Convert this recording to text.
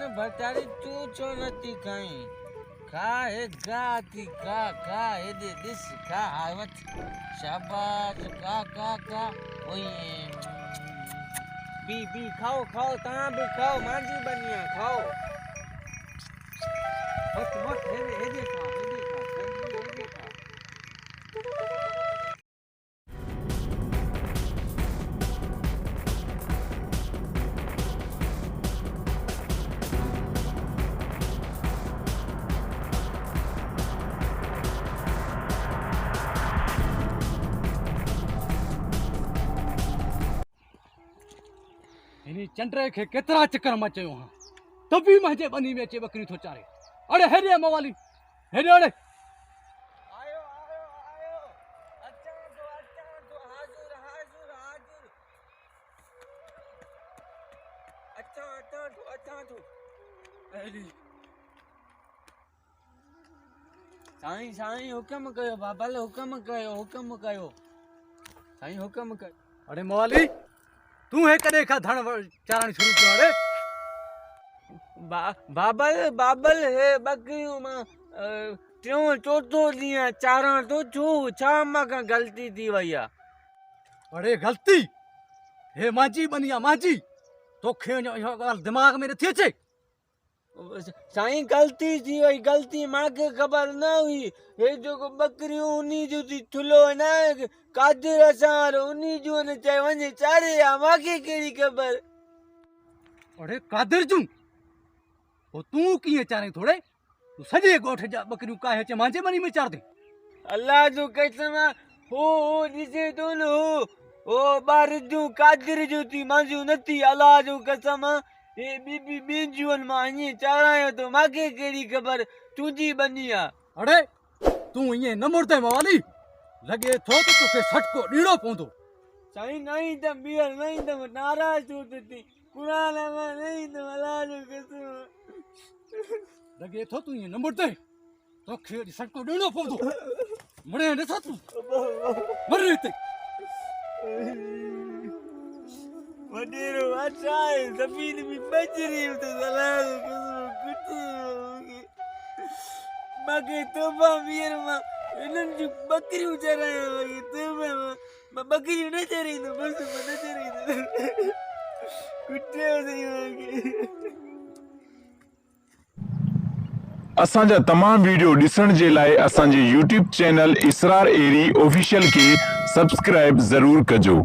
ने बतारी तू छो नथी खाई खा हे गाती खा हे दे दिस खा आवत शाबाश खा ओए बी खाओ ता भी खाओ मांजी बनिया खाओ मत हे दे खा इन्हीं चंड्रे के केतरा चक्कर मां चयो हां तभी मुंहिंजे बनी में अचे बकरी थो चारे अड़े हेॾे मवाली हेॾे अड़े आयो अच्छा तो हाजिर अच्छा तो अरे साईं हुक्म कयो बाबा हुक्म कयो साईं हुक्म कयो अड़े मवाली तू हे कदे का धण चारण शुरू कयो अड़े बाबल हे बकरियों मां टियों चौथो ॾींहुं चारण तो छो छा मां खां ग़लती थी वई आहे अड़े गलती हे मांजी बनिया मांजी तोखे इहो ॻाल्हि दिमाग़ में नथी अचे साईं गलती थी वई गलती मूंखे ख़बर न हुई हे जेको बकरियूं उन्ही जो थी थुलो न कादिर असां वारो उन्ही जो न चए वञे चारे आ मूंखे कहिड़ी ख़बर अड़े कादिर जूं ओ तू कीअं चारे थोड़े तू सॼे ॻोठ जा बकरियूं काहे अचे मांजे मनी में चार दे अल्लाह जो कसम हो ॾिसे थो न हो ॿार जूं कादिर जूं थी मुंहिंजूं नथी अल्लाह जो कसम हे ॿी जूं मां ईअं चारायो थो मूंखे कहिड़ी ख़बर तुंहिंजी बनी आहे अड़े तू ईअं न मुड़दे मवाली लॻे थो त तोखे सटको ॾियणो पवंदो साईं न ईंदमि ॿीहर न ईंदमि नाराज़ छो थी क़ुरान मां न ईंदमि अल्लाह जो कसम लॻे थो तू ईअं न मुड़दे तोखे सटको ॾियणो पवंदो मुड़े नथो तूं मर हिते वॾेरो अच्छा आहे ज़मीन में बजरी तो अल्लाह जो कसम कुझु मूंखे तोबा वीर मां इन्हनि जूं बकरियूं चरायूं तोबा मां बकरियूं न चराईंदो बसि मां न चराईंदो कुटियो अथई मूंखे असांजा तमाम वीडियो ॾिसण जे लाइ असांजे YouTube चैनल इसरार एरी ऑफिशियल खे सब्सक्राइब ज़रूर कजो।